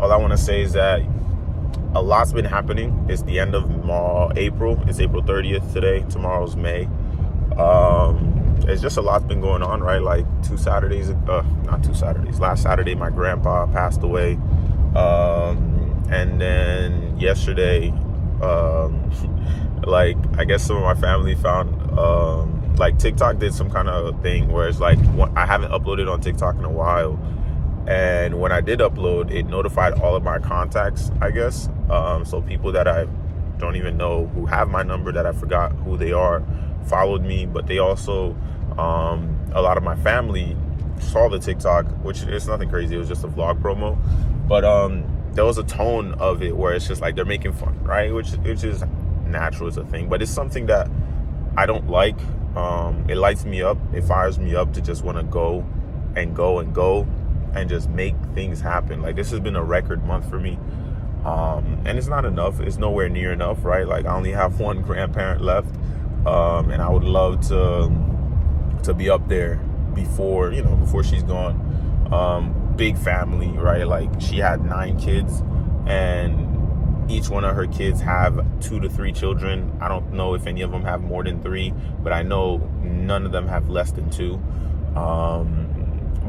all I want to say is that a lot's been happening. It's the end of April. It's April 30th today. Tomorrow's May. It's just a lot's been going on, right? Like last Saturday my grandpa passed away, and then yesterday, like, I guess some of my family found, like, TikTok did some kind of thing where it's like, I haven't uploaded on TikTok in a while, and when I did upload, it notified all of my contacts, I guess. So people that I don't even know, who have my number, that I forgot who they are, followed me. But they also, a lot of my family saw the TikTok, which is nothing crazy. It was just a vlog promo. But there was a tone of it where it's just like they're making fun, right? Which is natural, as a thing. But it's something that I don't like. It lights me up. It fires me up to just want to go and just make things happen. Like, this has been a record month for me. And it's not enough. It's nowhere near enough, right? Like, I only have one grandparent left. And I would love to be up there before she's gone. Big family, right? Like, she had 9 kids, and each one of her kids have 2 to 3 children. I don't know if any of them have more than 3, but I know none of them have less than 2.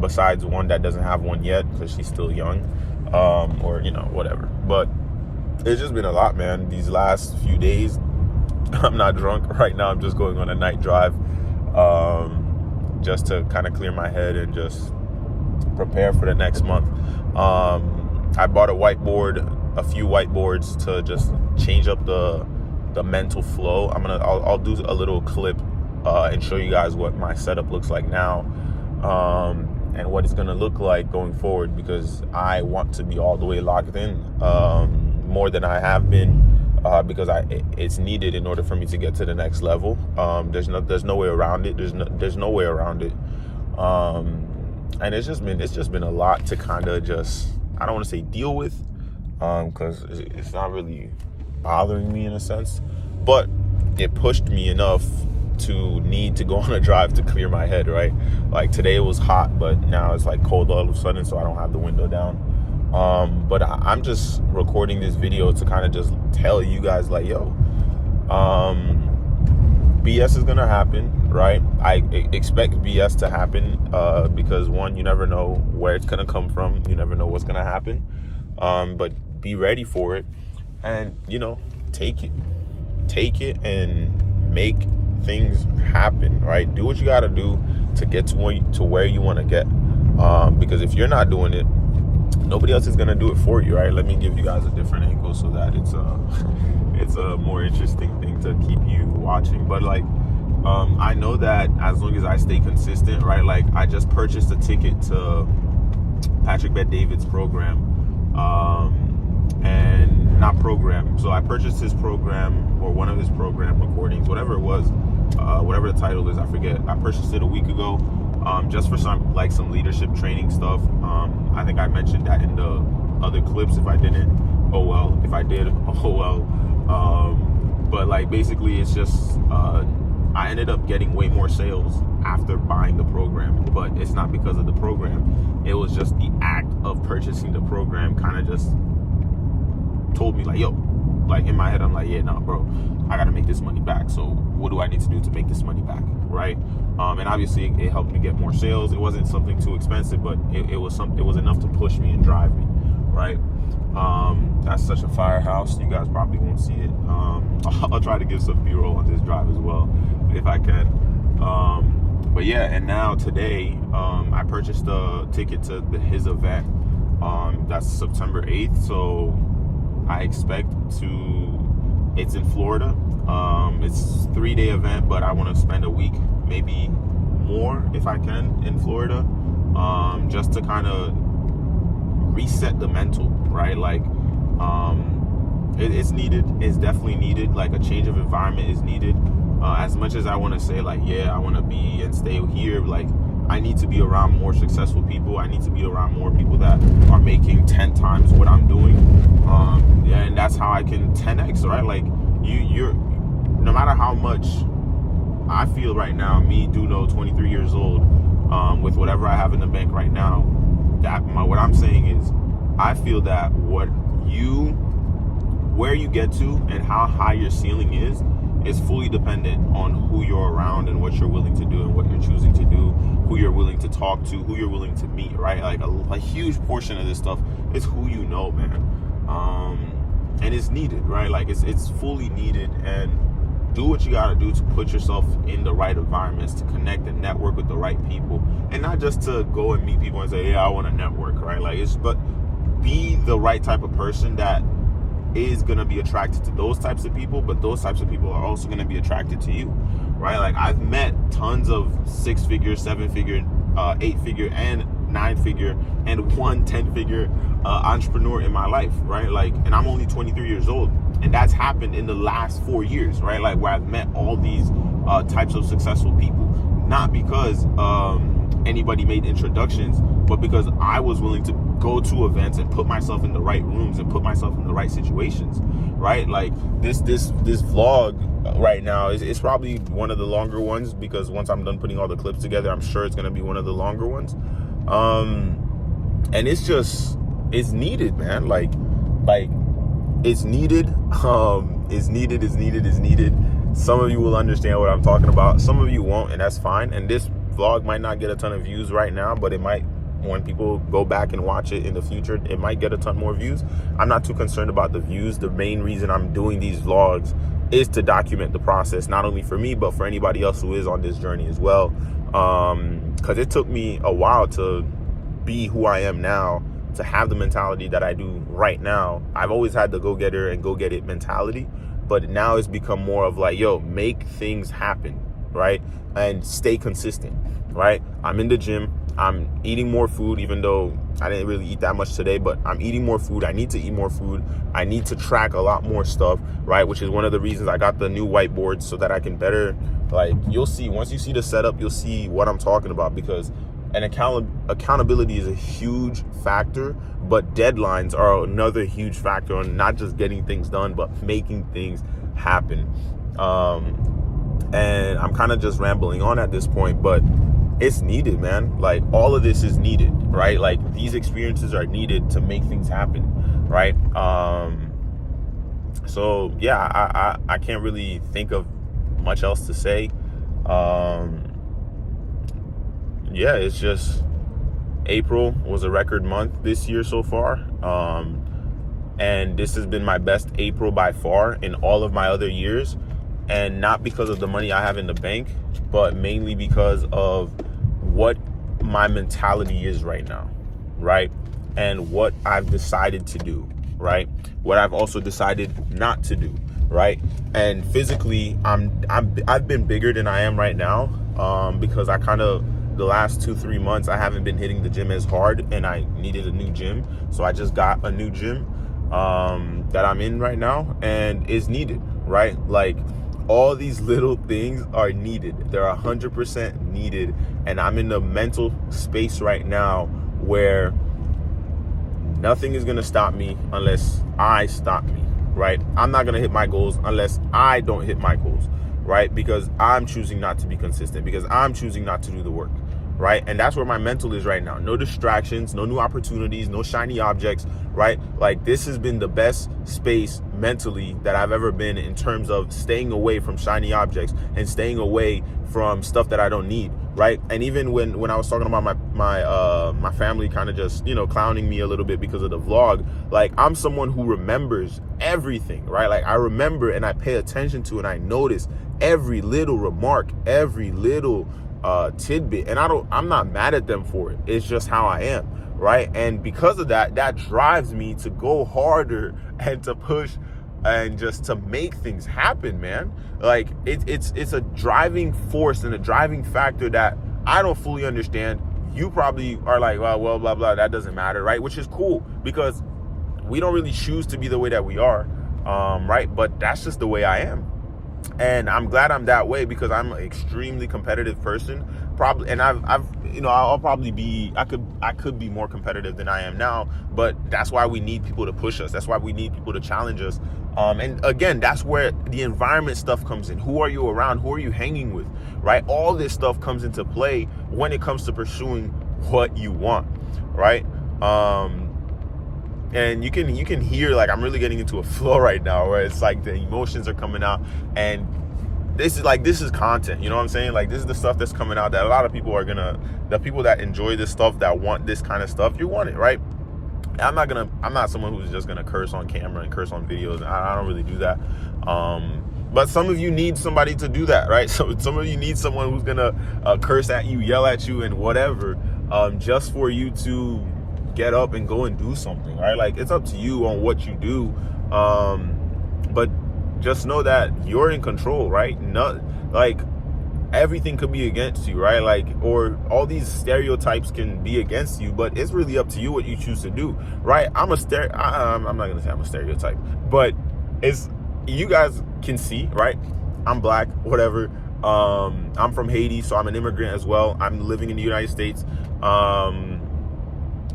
Besides one that doesn't have one yet because she's still young, or whatever. But it's just been a lot, man. These last few days, I'm not drunk right now. I'm just going on a night drive, just to kind of clear my head and just prepare for the next month. I bought a few whiteboards to just change up the mental flow. I'll do a little clip and show you guys what my setup looks like now, and what it's gonna look like going forward, because I want to be all the way locked in, more than I have been, because it's needed in order for me to get to the next level. There's no way around it. There's no way around it. And it's just been a lot to kind of just, I don't want to say deal with, because it's not really bothering me in a sense, but it pushed me enough to need to go on a drive to clear my head, right? Like, today it was hot, but now it's like cold all of a sudden, so I don't have the window down. But I'm just recording this video to kind of just tell you guys, like, yo, BS is gonna happen, right? I expect BS to happen, because one, you never know where it's gonna come from. You never know what's gonna happen. But be ready for it, and take it and make things happen, right? Do what you gotta do to get to where you want to get, because if you're not doing it, nobody else is gonna do it for you, right? Let me give you guys a different angle so that it's a more interesting thing to keep you watching. But like, I know that as long as I stay consistent, right? Like, I just purchased a ticket to Patrick Bet-David's program, and not program. So I purchased his program, or one of his program recordings, whatever it was, whatever the title is, I forget. I purchased it a week ago, just for some leadership training stuff. I think I mentioned that in the other clips. If I didn't, oh well. If I did, oh well. But like, basically, it's just, I ended up getting way more sales after buying the program, but it's not because of the program. It was just the act of purchasing the program kind of just told me, like, yo, like, in my head, I'm like, yeah, nah, bro, I gotta make this money back. So what do I need to do to make this money back, right? And obviously it helped me get more sales. It wasn't something too expensive, but it was enough to push me and drive me, right? That's such a firehouse. You guys probably won't see it. I'll try to give some B-roll on this drive as well, if I can. But yeah, and now today, I purchased a ticket to his event. That's September 8th. So I expect it's in Florida. It's a 3-day event, but I want to spend a week, maybe more if I can, in Florida, just to kind of reset the mental, right? Like, it's needed. It's definitely needed. Like, a change of environment is needed. As much as I want to say, like, yeah, I want to be and stay here, like, I need to be around more successful people. I need to be around more people that are making 10 times what I'm doing. And that's how I can 10x, right? Like, you're no matter how much I feel right now, me, Duno, 23 years old, with whatever I have in the bank right now, what I'm saying is, I feel that where you get to and how high your ceiling is fully dependent on who you're around and what you're willing to do and what you're choosing to do, who you're willing to talk to, who you're willing to meet, right? Like a huge portion of this stuff is who you know, man. And it's needed, right? Like it's fully needed. And do what you got to do to put yourself in the right environments, to connect and network with the right people, and not just to go and meet people and say, yeah, I want to network, right? Like but be the right type of person that is going to be attracted to those types of people, but those types of people are also going to be attracted to you, right? Like I've met tons of 6-figure, 7-figure, 8-figure, and 9-figure, and 1 10-figure entrepreneur in my life, right? Like, and I'm only 23 years old, and that's happened in the last 4 years, right? Like where I've met all these types of successful people, not because anybody made introductions, but because I was willing to go to events and put myself in the right rooms and put myself in the right situations, right? Like this vlog right now is probably one of the longer ones, because once I'm done putting all the clips together, I'm sure it's going to be one of the longer ones. And it's needed, man. Like it's needed. It's needed. Some of you will understand what I'm talking about. Some of you won't, and that's fine. And this vlog might not get a ton of views right now, but it might, when people go back and watch it in the future, it might get a ton more views. I'm not too concerned about the views. The main reason I'm doing these vlogs is to document the process, not only for me, but for anybody else who is on this journey as well. Because it took me a while to be who I am now, to have the mentality that I do right now. I've always had the go-getter and go-get-it mentality, but now it's become more of like, yo, make things happen, right? And stay consistent, right? I'm in the gym. I'm eating more food, even though I didn't really eat that much today, but I'm eating more food. I need to eat more food. I need to track a lot more stuff, right? Which is one of the reasons I got the new whiteboard, so that I can better, like, you'll see, once you see the setup, you'll see what I'm talking about, because accountability is a huge factor, but deadlines are another huge factor on not just getting things done, but making things happen. And I'm kind of just rambling on at this point, but it's needed, man. Like all of this is needed, right? Like these experiences are needed to make things happen, right? So yeah, I can't really think of much else to say. Yeah, it's just April was a record month this year so far. And this has been my best April by far in all of my other years. And not because of the money I have in the bank, but mainly because of what my mentality is right now, right? And what I've decided to do, right? What I've also decided not to do, right? And physically, I've been bigger than I am right now, because I kind of, the last 2-3 months, I haven't been hitting the gym as hard, and I needed a new gym. So I just got a new gym that I'm in right now, and it's needed, right? Like all these little things are needed. They're 100% needed. And I'm in the mental space right now where nothing is going to stop me unless I stop me, right? I'm not going to hit my goals unless I don't hit my goals, right? Because I'm choosing not to be consistent, because I'm choosing not to do the work, right? And that's where my mental is right now. No distractions, no new opportunities, no shiny objects, right? Like this has been the best space mentally that I've ever been, in terms of staying away from shiny objects and staying away from stuff that I don't need, right? And even when I was talking about my family kind of just, clowning me a little bit because of the vlog, like I'm someone who remembers everything, right? Like I remember and I pay attention to and I notice every little remark, every little tidbit, and I'm not mad at them for it. It's just how I am, right? And because of that drives me to go harder and to push and just to make things happen, man. Like it's a driving force and a driving factor that I don't fully understand. You probably are like, well, blah, blah, that doesn't matter, right? Which is cool, because we don't really choose to be the way that we are, right? But that's just the way I am. And I'm glad I'm that way, because I'm an extremely competitive person, probably. And I'll probably be, I could be more competitive than I am now, but that's why we need people to push us. That's why we need people to challenge us. And again, that's where the environment stuff comes in. Who are you around? Who are you hanging with, right? All this stuff comes into play when it comes to pursuing what you want, right? And you can hear, like, I'm really getting into a flow right now where it's like the emotions are coming out, and this is content, you know what I'm saying? Like, this is the stuff that's coming out that a lot of people are gonna, the people that enjoy this stuff, that want this kind of stuff, you want it, right? I'm not someone who's just gonna curse on camera and curse on videos. I don't really do that. But some of you need somebody to do that, right? So some of you need someone who's gonna curse at you, yell at you, and whatever, just for you to get up and go and do something, right? Like, it's up to you on what you do, but just know that you're in control, right? Not like everything could be against you, right? Like, or all these stereotypes can be against you, but it's really up to you what you choose to do, right? I'm not gonna say I'm a stereotype, but it's, you guys can see, right? I'm black, whatever. I'm from Haiti, so I'm an immigrant as well. I'm living in the United States.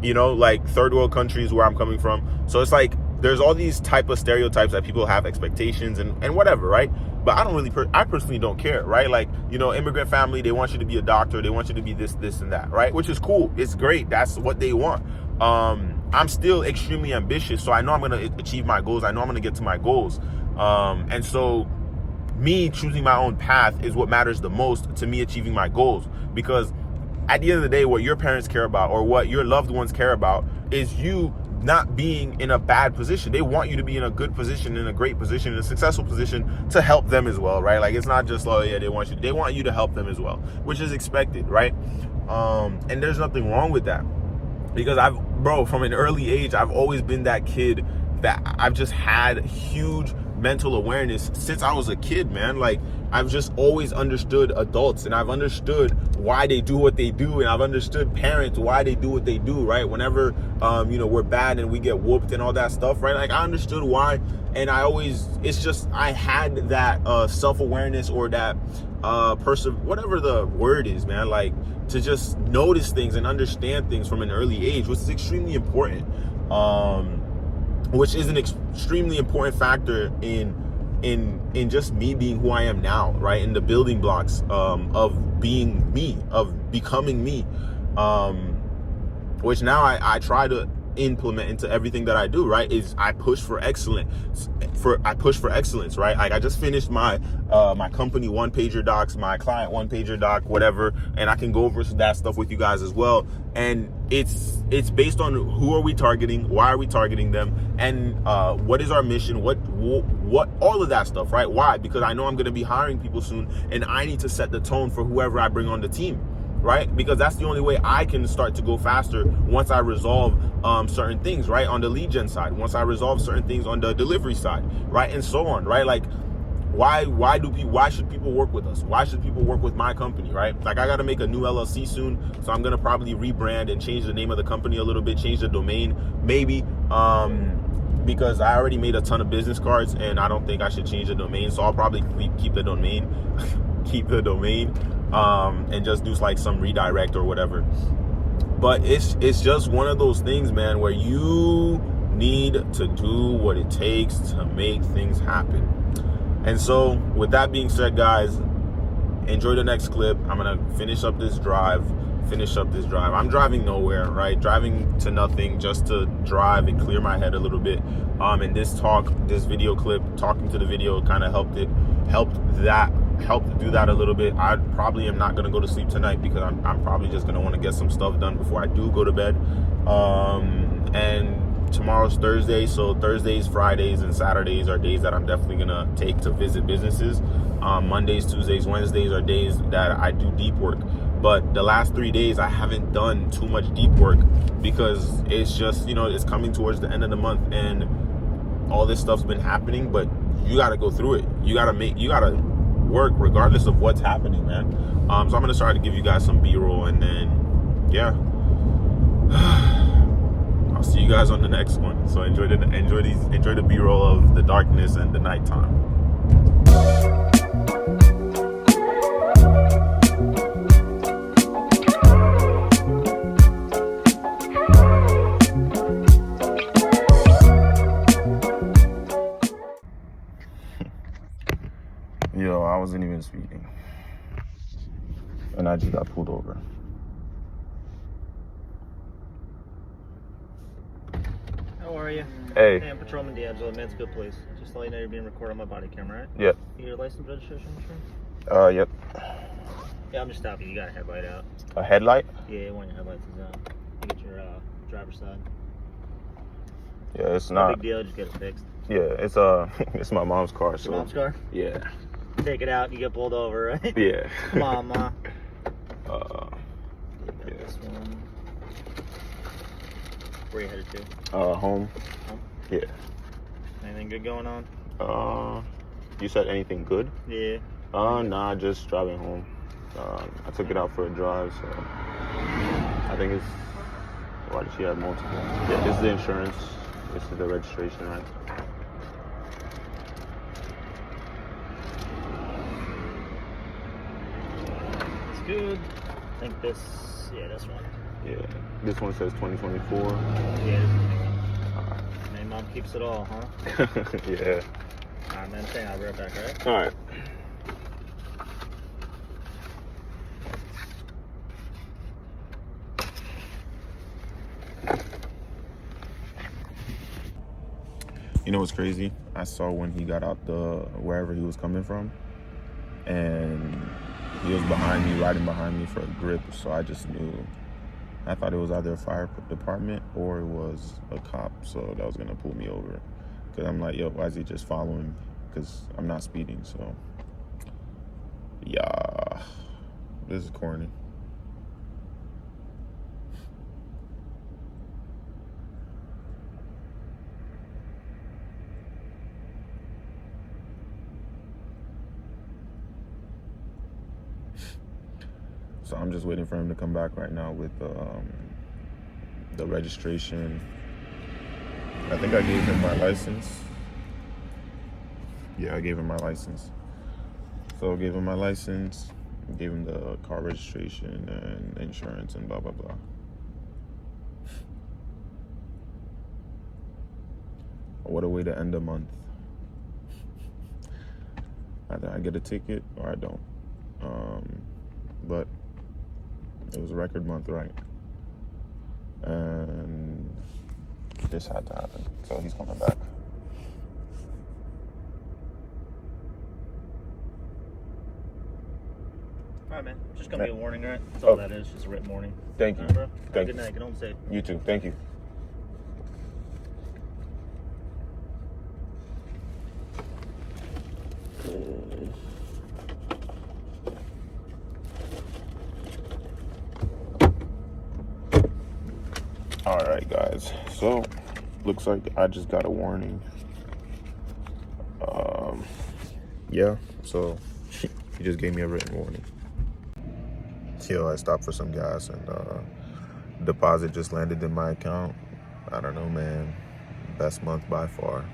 You know, like, third world countries where I'm coming from. So it's like, there's all these type of stereotypes that people have, expectations and whatever, right? But I don't really, I personally don't care, right? Like, you know, immigrant family, they want you to be a doctor, they want you to be this, and that, right? Which is cool. It's great. That's what they want. I'm still extremely ambitious, so I know I'm going to achieve my goals. I know I'm going to get to my goals. And so me choosing my own path is what matters the most to me achieving my goals, because at the end of the day, what your parents care about or what your loved ones care about is you not being in a bad position. They want you to be in a good position, in a great position, in a successful position, to help them as well, right? Like, it's not just, oh yeah, they want you to help them as well, which is expected, right? And there's nothing wrong with that, because from an early age, I've always been that kid that I've just had huge mental awareness since I was a kid, man. Like, I've just always understood adults, and I've understood why they do what they do, and I've understood parents, why they do what they do, right? Whenever you know, we're bad and we get whooped and all that stuff, right? Like, I understood why, and it's just, I had that self-awareness, or that whatever the word is, man, like, to just notice things and understand things from an early age, which is extremely important, which is an extremely important factor in just me being who I am now, right? In the building blocks of being me, of becoming me, which now I try to implement into everything that I do, right? Is I push for excellence, right? Like, I just finished my my company one-pager docs, my client one-pager doc, whatever, and I can go over that stuff with you guys as well. And it's based on who are we targeting, why are we targeting them, and what is our mission, what all of that stuff, right? Why? Because I know I'm going to be hiring people soon, and I need to set the tone for whoever I bring on the team, right? Because that's the only way I can start to go faster once I resolve certain things, right? On the lead gen side, once I resolve certain things on the delivery side, right? And so on, right? Like, why should people work with us? Why should people work with my company, right? Like, I got to make a new LLC soon, so I'm going to probably rebrand and change the name of the company a little bit, change the domain, maybe, because I already made a ton of business cards, and I don't think I should change the domain, so I'll probably keep the domain, and just do like some redirect or whatever. But it's just one of those things, man, where you need to do what it takes to make things happen. And so with that being said, guys, enjoy the next clip. I'm gonna finish up this drive. I'm driving nowhere, right? Driving to nothing, just to drive and clear my head a little bit. And this video clip, talking to the video, kind of helped do that a little bit. I probably am not gonna go to sleep tonight, because I'm probably just gonna want to get some stuff done before I do go to bed. And tomorrow's Thursday, so Thursdays, Fridays, and Saturdays are days that I'm definitely gonna take to visit businesses. Mondays, Tuesdays, Wednesdays are days that I do deep work. But the last 3 days, I haven't done too much deep work, because it's just, you know, it's coming towards the end of the month, and all this stuff's been happening. But you got to go through it. You got to work regardless of what's happening, man. So I'm gonna start to give you guys some B-roll, and then I'll see you guys on the next one. So enjoy the B-roll of the darkness and the nighttime. Yo, I wasn't even speaking, and I just got pulled over. Don't worry. are you? Hey. Hey, I'm Patrolman D'Angelo, man. It's a good place. Just to let you know you're being recorded on my body camera, right? Yep. You get your license, registration, insurance? Yep. Yeah, I'm just stopping you. You got a headlight out. A headlight? Yeah, one of your headlights is out. You get your driver's side. Yeah, it's No not. big deal. Just get it fixed. Yeah, it's it's my mom's car. So. Your mom's car? Yeah. Take it out. You get pulled over, right? Yeah. Come on, Ma. Yeah. This one. Where you headed to? Home. Home? Yeah. Anything good going on? You said anything good? Yeah. Nah, just driving home. I took it out for a drive, so I think it's. Why did she have multiple? Yeah, this is the insurance. This is the registration, right? It's good. I think this one. Yeah. This one says 2024. Yeah, this is the new one. Man, Mom keeps it all, huh? Yeah. Alright, man. Stay I'll be right back, alright? All right. You know what's crazy? I saw when he got out wherever he was coming from, and he was behind me, riding behind me for a grip. So I just knew. I thought it was either a fire department or it was a cop. So that was gonna pull me over. Cause I'm like, yo, why is he just following me? Cause I'm not speeding. So yeah, this is corny. So I'm just waiting for him to come back right now with the registration. I think I gave him my license. Yeah, I gave him my license. So I gave him my license, gave him the car registration and insurance and blah, blah, blah. What a way to end a month. Either I get a ticket or I don't. But it was a record month, right? And this had to happen. So he's coming back. Alright, man. Just gonna be a warning, right? That's all that is. Just a written warning. Thank you. All right, bro. Have a Thank good you. night. Get home safe. You too. Thank you. All right, guys. So, looks like I just got a warning. Yeah. So, he just gave me a written warning. Yo, I stopped for some gas and deposit just landed in my account. I don't know, man. Best month by far.